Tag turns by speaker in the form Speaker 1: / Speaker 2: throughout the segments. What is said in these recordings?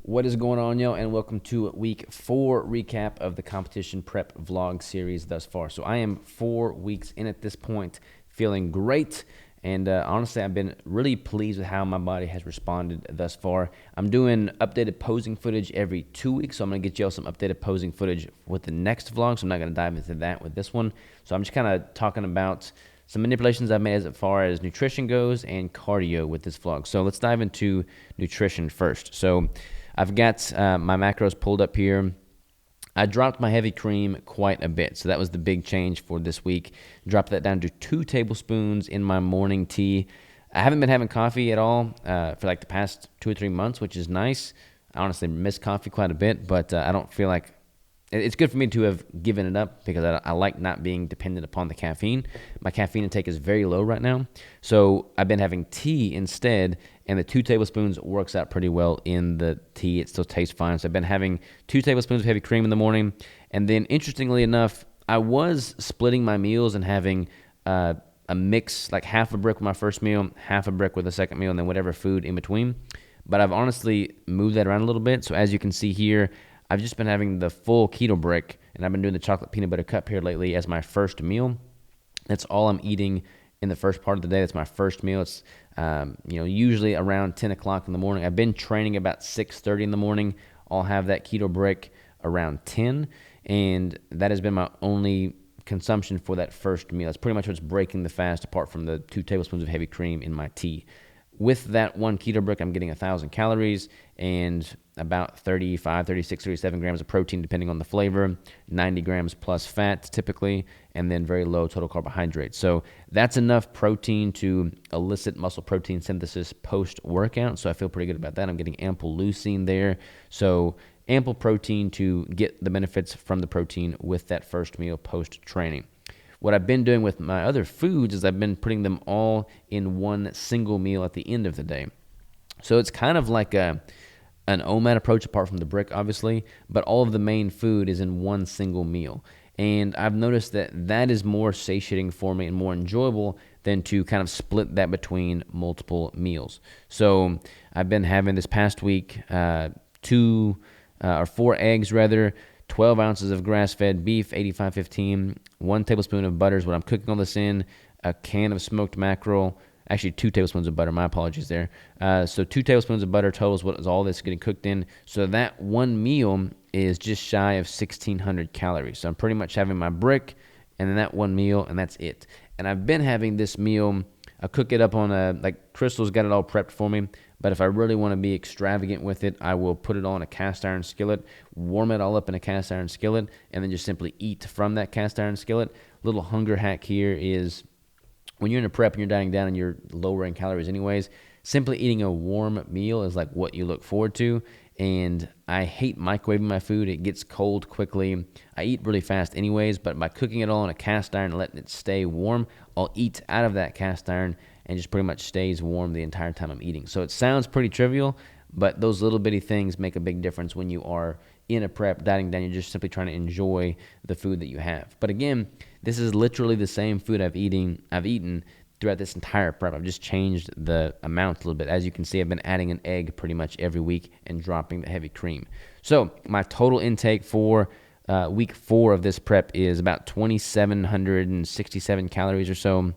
Speaker 1: What is going on, y'all, and welcome to week 4 recap of the competition prep vlog series thus far. So I am 4 weeks in at this point, feeling great, and honestly, I've been really pleased with how my body has responded thus far. I'm doing updated posing footage every 2 weeks, so I'm going to get y'all some updated posing footage with the next vlog, so I'm not going to dive into that with this one. So I'm just kind of talking about some manipulations I've made as far as nutrition goes and cardio with this vlog. So let's dive into nutrition first. So I've got my macros pulled up here. I dropped my heavy cream quite a bit, so that was the big change for this week. Dropped that down to 2 tablespoons in my morning tea. I haven't been having coffee at all for like the past 2 or 3 months, which is nice. I honestly miss coffee quite a bit, but I don't feel like it's good for me to have given it up because I like not being dependent upon the caffeine. My caffeine intake is very low right now, so I've been having tea instead, and the 2 tablespoons works out pretty well in the tea. It still tastes fine. So I've been having 2 tablespoons of heavy cream in the morning, and then interestingly enough, I was splitting my meals and having a mix, like half a brick with my first meal, half a brick with the second meal, and then whatever food in between. But I've honestly moved that around a little bit. So as you can see here, I've just been having the full keto brick, and I've been doing the chocolate peanut butter cup here lately as my first meal. That's all I'm eating in the first part of the day. That's my first meal. It's usually around 10 o'clock in the morning. I've been training about 6:30 in the morning. I'll have that keto brick around 10, and that has been my only consumption for that first meal. That's pretty much what's breaking the fast, apart from the 2 tablespoons of heavy cream in my tea. With that 1 keto brick, I'm getting 1,000 calories and about 35, 36, 37 grams of protein, depending on the flavor, 90 grams plus fat typically, and then very low total carbohydrates. So that's enough protein to elicit muscle protein synthesis post-workout, so I feel pretty good about that. I'm getting ample leucine there, so ample protein to get the benefits from the protein with that first meal post-training. What I've been doing with my other foods is I've been putting them all in one single meal at the end of the day. So it's kind of like an OMAD approach, apart from the brick, obviously, but all of the main food is in one single meal. And I've noticed that is more satiating for me and more enjoyable than to kind of split that between multiple meals. So I've been having this past week 4 eggs rather, 12 ounces of grass-fed beef, 85-15, 1 tablespoon of butter is what I'm cooking all this in, a can of smoked mackerel, actually 2 tablespoons of butter, my apologies there. So 2 tablespoons of butter total is what is all this getting cooked in. So that one meal is just shy of 1,600 calories. So I'm pretty much having my brick and then that one meal, and that's it. And I've been having this meal, I cook it up on like Crystal's got it all prepped for me, but if I really want to be extravagant with it, I will put it on a cast iron skillet, warm it all up in a cast iron skillet, and then just simply eat from that cast iron skillet. Little hunger hack here is when you're in a prep and you're dieting down and you're lowering calories anyways, simply eating a warm meal is like what you look forward to. And I hate microwaving my food. It gets cold quickly. I eat really fast anyways, but by cooking it all in a cast iron and letting it stay warm, I'll eat out of that cast iron and just pretty much stays warm the entire time I'm eating. So it sounds pretty trivial, but those little bitty things make a big difference when you are in a prep, dieting down. You're just simply trying to enjoy the food that you have. But again, this is literally the same food I've eaten throughout this entire prep. I've just changed the amount a little bit. As you can see, I've been adding an egg pretty much every week and dropping the heavy cream. So my total intake for week 4 of this prep is about 2,767 calories or so.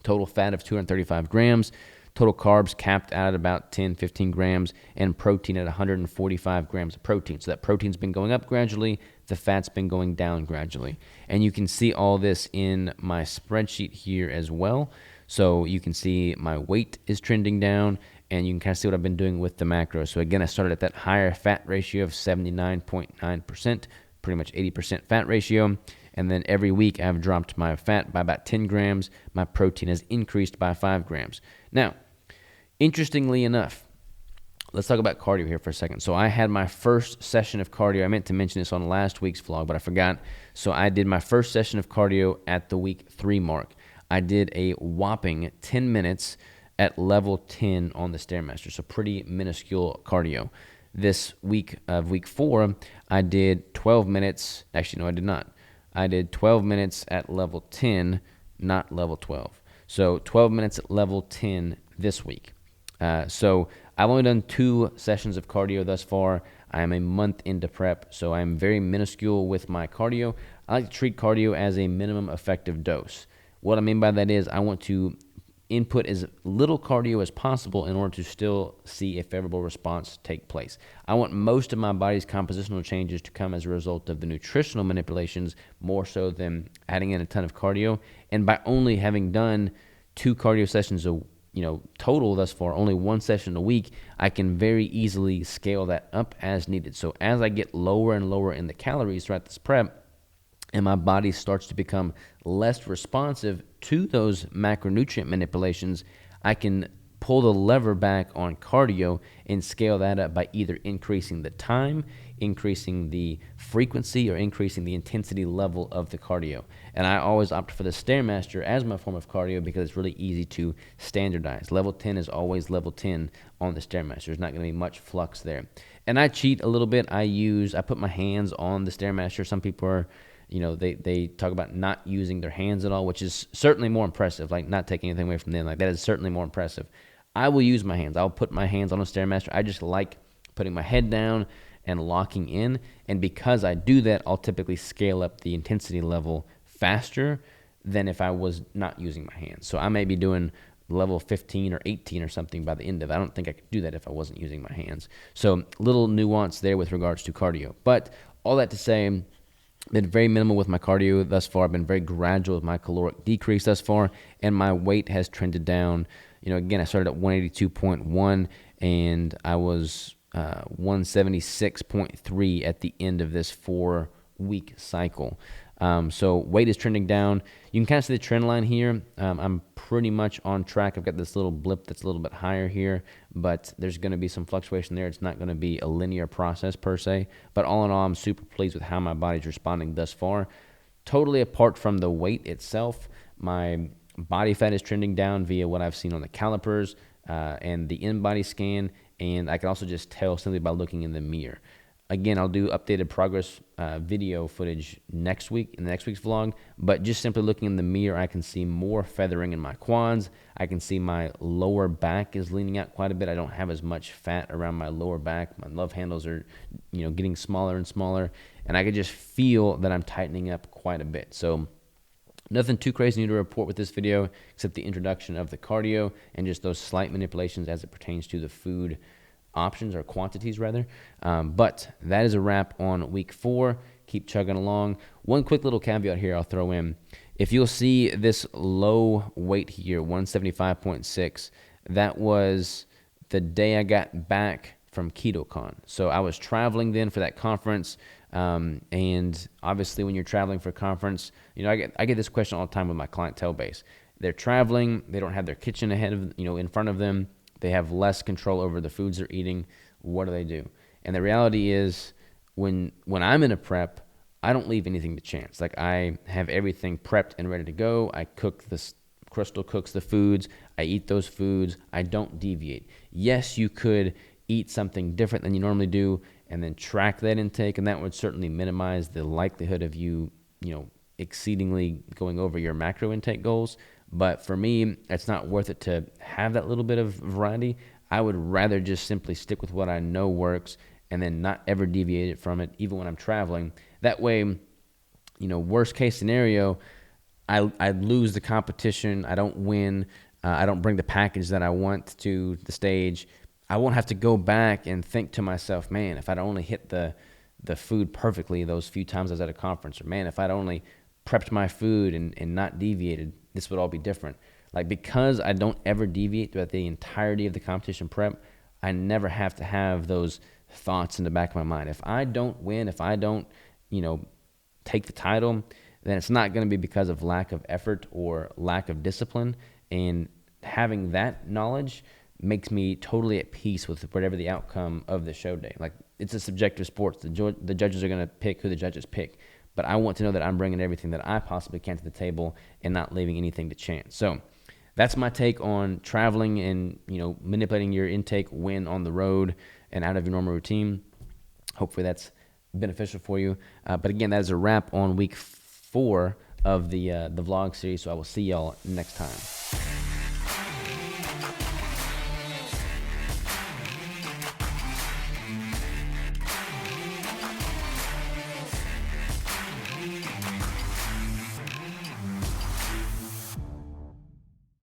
Speaker 1: Total fat of 235 grams. Total carbs capped out at about 10, 15 grams, and protein at 145 grams of protein. So that protein's been going up gradually, the fat's been going down gradually. And you can see all this in my spreadsheet here as well. So you can see my weight is trending down, and you can kind of see what I've been doing with the macros. So again, I started at that higher fat ratio of 79.9%, pretty much 80% fat ratio. And then every week I've dropped my fat by about 10 grams. My protein has increased by 5 grams. Now, interestingly enough, let's talk about cardio here for a second. So I had my first session of cardio. I meant to mention this on last week's vlog, but I forgot. So I did my first session of cardio at the week 3 mark. I did a whopping 10 minutes at level 10 on the Stairmaster, so pretty minuscule cardio. this week of week 4, I did 12 minutes. Actually, no, I did not. I did 12 minutes at level 10, not level 12. So 12 minutes at level 10 this week. So I've only done 2 sessions of cardio thus far. I am a month into prep, so I'm very minuscule with my cardio. I like to treat cardio as a minimum effective dose. What I mean by that is I want to input as little cardio as possible in order to still see a favorable response take place. I want most of my body's compositional changes to come as a result of the nutritional manipulations more so than adding in a ton of cardio. And by only having done 2 cardio sessions total thus far, only 1 session a week, I can very easily scale that up as needed. So as I get lower and lower in the calories throughout this prep, and my body starts to become less responsive to those macronutrient manipulations, I can pull the lever back on cardio and scale that up by either increasing the time, increasing the frequency, or increasing the intensity level of the cardio. And I always opt for the Stairmaster as my form of cardio because it's really easy to standardize. Level 10 is always level 10 on the Stairmaster. There's not going to be much flux there. And I cheat a little bit. I put my hands on the Stairmaster. Some people are, they talk about not using their hands at all, which is certainly more impressive, like not taking anything away from them. Like that is certainly more impressive. I will use my hands. I'll put my hands on a Stairmaster. I just like putting my head down and locking in. And because I do that, I'll typically scale up the intensity level faster than if I was not using my hands. So I may be doing level 15 or 18 or something by the end of it. I don't think I could do that if I wasn't using my hands. So little nuance there with regards to cardio. But all that to say, been very minimal with my cardio thus far. I've been very gradual with my caloric decrease thus far, and my weight has trended down. Again, I started at 182.1, and I was 176.3 at the end of this 4-week cycle. So weight is trending down. You can kind of see the trend line here. I'm pretty much on track. I've got this little blip that's a little bit higher here, but there's going to be some fluctuation there. It's not going to be a linear process per se, but all in all, I'm super pleased with how my body's responding thus far. Totally apart from the weight itself, my body fat is trending down via what I've seen on the calipers and the Inbody scan, and I can also just tell simply by looking in the mirror. Again, I'll do updated progress video footage next week, in the next week's vlog, but just simply looking in the mirror, I can see more feathering in my quads. I can see my lower back is leaning out quite a bit. I don't have as much fat around my lower back. My love handles are, getting smaller and smaller, and I can just feel that I'm tightening up quite a bit. So nothing too crazy new to report with this video, except the introduction of the cardio and just those slight manipulations as it pertains to the food options, or quantities rather. But that is a wrap on week 4. Keep chugging along. One quick little caveat here I'll throw in. If you'll see this low weight here, 175.6, that was the day I got back from KetoCon. So I was traveling then for that conference. And obviously when you're traveling for a conference, I get this question all the time with my clientele base. They're traveling, they don't have their kitchen in front of them. They have less control over the foods they're eating. What do? And the reality is, when I'm in a prep, I don't leave anything to chance. Like, I have everything prepped and ready to go. I cook this. Crystal cooks the foods. I eat those foods. I don't deviate. Yes, you could eat something different than you normally do and then track that intake, and that would certainly minimize the likelihood of you exceedingly going over your macro intake goals. But for me, it's not worth it to have that little bit of variety. I would rather just simply stick with what I know works and then not ever deviate from it, even when I'm traveling. That way, worst case scenario, I lose the competition. I don't win. I don't bring the package that I want to the stage. I won't have to go back and think to myself, man, if I'd only hit the food perfectly those few times I was at a conference, or man, if I'd only prepped my food and not deviated, this would all be different. Like, because I don't ever deviate throughout the entirety of the competition prep, I never have to have those thoughts in the back of my mind. If I don't win, if I don't, take the title, then it's not going to be because of lack of effort or lack of discipline. And having that knowledge makes me totally at peace with whatever the outcome of the show day. Like, it's a subjective sport. The judges are going to pick who the judges pick. But I want to know that I'm bringing everything that I possibly can to the table and not leaving anything to chance. So that's my take on traveling and, manipulating your intake when on the road and out of your normal routine. Hopefully that's beneficial for you. But again, that is a wrap on week 4 of the vlog series. So I will see y'all next time.